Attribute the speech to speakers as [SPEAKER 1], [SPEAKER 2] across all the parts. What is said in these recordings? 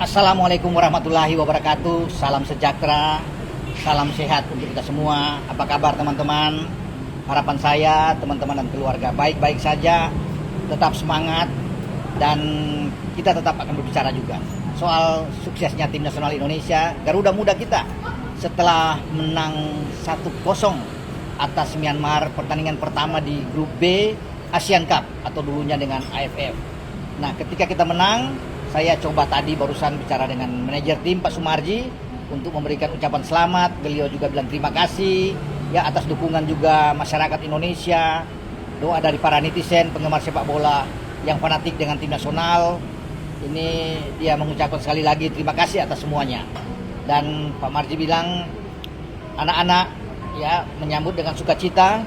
[SPEAKER 1] Assalamualaikum warahmatullahi wabarakatuh. Salam sejahtera, salam sehat untuk kita semua. Apa kabar teman-teman? Harapan saya teman-teman dan keluarga baik-baik saja, tetap semangat, dan kita tetap akan berbicara juga soal suksesnya tim nasional Indonesia, Garuda Muda kita setelah menang 1-0 atas Myanmar pertandingan pertama di grup B Asian Cup atau dulunya dengan AFF. Nah, ketika kita menang, saya coba tadi barusan bicara dengan manajer tim Pak Sumarji untuk memberikan ucapan selamat. Beliau juga bilang terima kasih ya atas dukungan juga masyarakat Indonesia, doa dari para netizen penggemar sepak bola yang fanatik dengan tim nasional. Ini dia mengucapkan sekali lagi terima kasih atas semuanya. Dan Pak Marji bilang anak-anak ya menyambut dengan sukacita,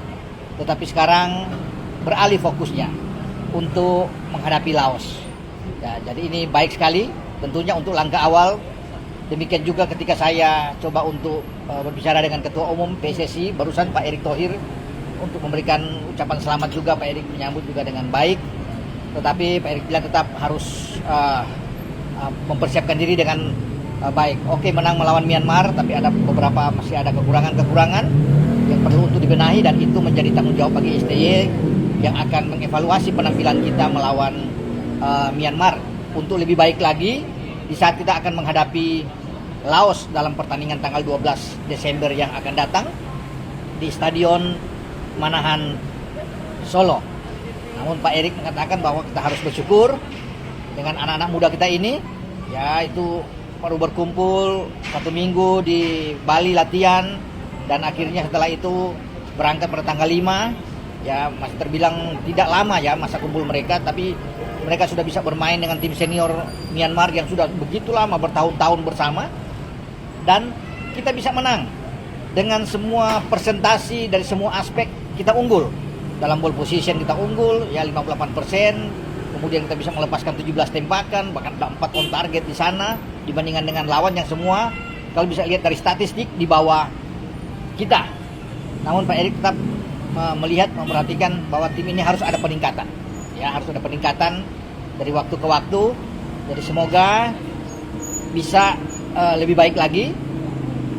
[SPEAKER 1] tetapi sekarang beralih fokusnya untuk menghadapi Laos. Ya, jadi ini baik sekali tentunya untuk langkah awal. Demikian juga ketika saya coba untuk berbicara dengan Ketua Umum PSSI barusan Pak Erick Thohir untuk memberikan ucapan selamat juga. Pak Erick menyambut juga dengan baik, tetapi Pak Erick bilang tetap harus mempersiapkan diri dengan baik. Oke, menang melawan Myanmar, tapi ada beberapa masih ada kekurangan-kekurangan yang perlu untuk dibenahi, dan itu menjadi tanggung jawab bagi STY yang akan mengevaluasi penampilan kita melawan Myanmar untuk lebih baik lagi di saat kita akan menghadapi Laos dalam pertandingan tanggal 12 Desember yang akan datang di Stadion Manahan Solo. Namun Pak Erick mengatakan bahwa kita harus bersyukur dengan anak-anak muda kita ini, ya itu baru berkumpul 1 minggu di Bali latihan, dan akhirnya setelah itu berangkat pada tanggal 5. Ya masih terbilang tidak lama ya masa kumpul mereka, tapi mereka sudah bisa bermain dengan tim senior Myanmar yang sudah begitu lama bertahun-tahun bersama, dan kita bisa menang dengan semua presentasi dari semua aspek. Kita unggul dalam ball position, kita unggul ya 58%, kemudian kita bisa melepaskan 17 tembakan, bahkan ada 4 on target di sana dibandingkan dengan lawan yang semua kalau bisa lihat dari statistik di bawah kita. Namun Pak Erick tetap melihat, memperhatikan bahwa tim ini harus ada peningkatan. Ya, harus ada peningkatan dari waktu ke waktu. Jadi semoga bisa lebih baik lagi.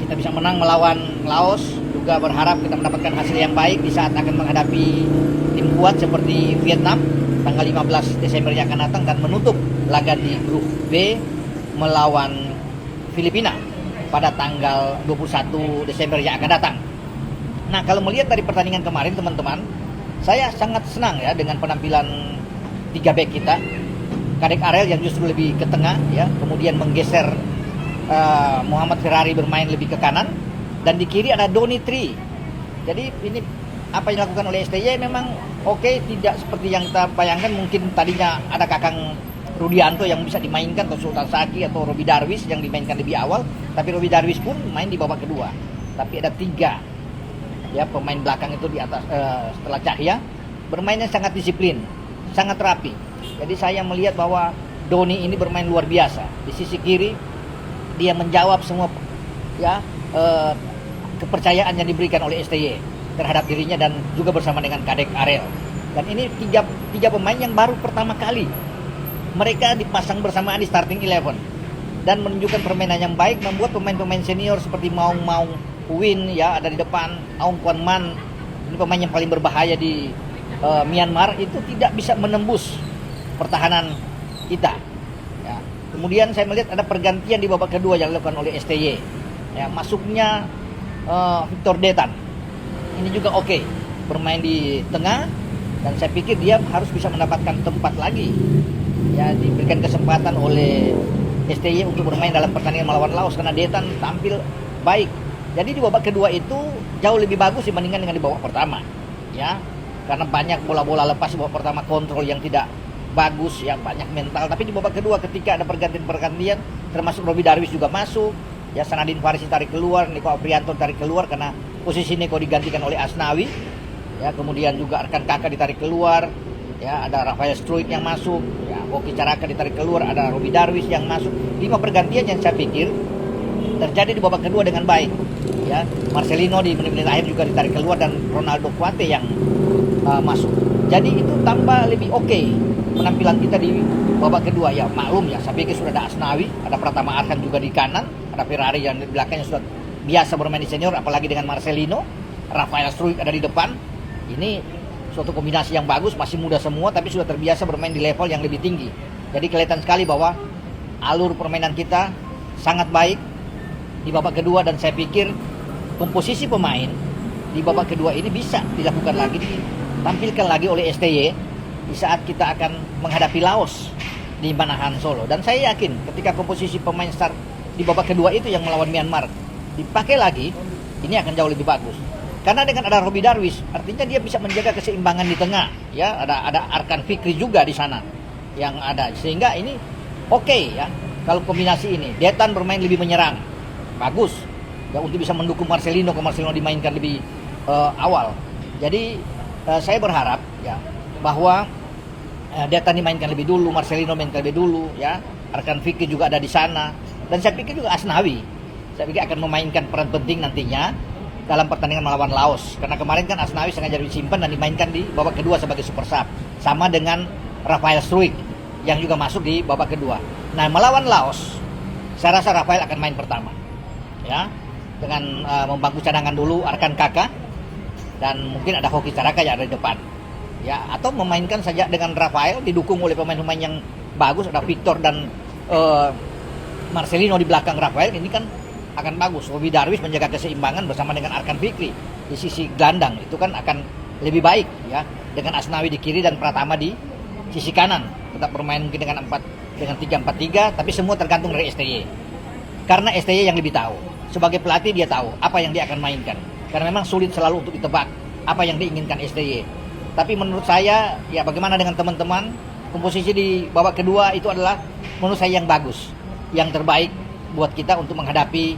[SPEAKER 1] Kita bisa menang melawan Laos. Juga berharap kita mendapatkan hasil yang baik di saat akan menghadapi tim kuat seperti Vietnam tanggal 15 Desember yang akan datang, dan menutup laga di grup B melawan Filipina pada tanggal 21 Desember yang akan datang. Nah, kalau melihat dari pertandingan kemarin teman-teman, saya sangat senang ya dengan penampilan 3 back kita. Kadek Arel yang justru lebih ke tengah ya, kemudian menggeser Muhammad Ferrari bermain lebih ke kanan, dan di kiri ada Doni Tri. Jadi ini apa yang dilakukan oleh STY memang oke, tidak seperti yang kita bayangkan. Mungkin tadinya ada Kakang Rudianto yang bisa dimainkan, atau Sultan Saki atau Robi Darwis yang dimainkan lebih awal, tapi Robi Darwis pun main di babak kedua. Tapi ada 3 ya pemain belakang itu di atas setelah Cahya, bermainnya sangat disiplin, sangat rapi. Jadi saya melihat bahwa Doni ini bermain luar biasa. Di sisi kiri dia menjawab semua ya kepercayaan yang diberikan oleh STY terhadap dirinya, dan juga bersama dengan Kadek Arel. Dan ini tiga pemain yang baru pertama kali mereka dipasang bersamaan di starting 11 dan menunjukkan permainan yang baik, membuat pemain-pemain senior seperti Maung Win ya ada di depan, Aung Kwan Man, ini pemain yang paling berbahaya di Myanmar, itu tidak bisa menembus pertahanan kita. Ya. Kemudian saya melihat ada pergantian di babak kedua yang dilakukan oleh STY. Ya, masuknya Victor Detan, ini juga oke, bermain di tengah, dan saya pikir dia harus bisa mendapatkan tempat lagi. Ya, diberikan kesempatan oleh STY untuk bermain dalam pertandingan melawan Laos karena Detan tampil baik. Jadi di babak kedua itu jauh lebih bagus dibandingkan dengan di babak pertama, ya. Karena banyak bola-bola lepas di babak pertama, kontrol yang tidak bagus, ya banyak mental. Tapi di babak kedua ketika ada pergantian, termasuk Robi Darwis juga masuk, ya Sanadin Faris ditarik keluar, Niko Aprianto ditarik keluar karena posisi Niko digantikan oleh Asnawi, ya kemudian juga rekan kakak ditarik keluar, ya ada Rafael Struik yang masuk, ya Boki Caraka ditarik keluar, ada Robi Darwis yang masuk. 5 pergantian yang saya pikir terjadi di babak kedua dengan baik. Ya, Marcelino di menit-menit akhir juga ditarik keluar, dan Ronaldo Kuate yang masuk. Jadi itu tambah lebih oke penampilan kita di babak kedua? Ya maklum ya, saya pikir sudah ada Asnawi, ada Pratama Arhan juga di kanan, ada Ferrari yang di belakangnya sudah biasa bermain di senior, apalagi dengan Marcelino, Rafael Struijk ada di depan. Ini suatu kombinasi yang bagus, masih muda semua tapi sudah terbiasa bermain di level yang lebih tinggi. Jadi kelihatan sekali bahwa alur permainan kita sangat baik di babak kedua, dan saya pikir komposisi pemain di babak kedua ini bisa dilakukan lagi, ditampilkan lagi oleh STY di saat kita akan menghadapi Laos di Manahan Solo. Dan saya yakin ketika komposisi pemain start di babak kedua itu yang melawan Myanmar dipakai lagi, ini akan jauh lebih bagus. Karena dengan ada Robbie Darwish, artinya dia bisa menjaga keseimbangan di tengah, ya. Ada Arkan Fikri juga di sana yang ada, sehingga ini oke ya. Kalau kombinasi ini, Detan bermain lebih menyerang, bagus ya, untuk bisa mendukung Marcelino, kalau Marcelino dimainkan lebih awal. Jadi saya berharap ya bahwa Detan dimainkan lebih dulu, Marcelino mainkan lebih dulu ya. Arkan Fikri juga ada di sana, dan saya pikir juga Asnawi, saya pikir akan memainkan peran penting nantinya dalam pertandingan melawan Laos, karena kemarin kan Asnawi sengaja disimpan dan dimainkan di babak kedua sebagai super sub, sama dengan Rafael Struijk yang juga masuk di babak kedua. Nah, melawan Laos saya rasa Rafael akan main pertama ya, dengan membangku cadangan dulu Arkan Kakak, dan mungkin ada Hoki Caraka yang ada di depan ya, atau memainkan saja dengan Rafael didukung oleh pemain-pemain yang bagus, ada Victor dan Marcelino di belakang Rafael. Ini kan akan bagus. Robbie Darwish menjaga keseimbangan bersama dengan Arkan Fikri di sisi gelandang, itu kan akan lebih baik ya, dengan Asnawi di kiri dan Pratama di sisi kanan. Tetap bermain mungkin dengan 3-4-3, tapi semua tergantung dari STY, karena STY yang lebih tahu. Sebagai pelatih dia tahu apa yang dia akan mainkan, karena memang sulit selalu untuk ditebak apa yang diinginkan STY. Tapi menurut saya ya, bagaimana dengan teman-teman, komposisi di babak kedua itu adalah menurut saya yang bagus, yang terbaik buat kita untuk menghadapi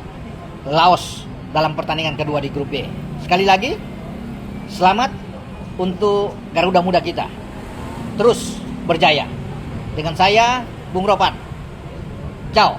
[SPEAKER 1] Laos dalam pertandingan kedua di grup B. Sekali lagi, selamat untuk Garuda Muda kita, terus berjaya. Dengan saya, Bung Ropan. Ciao.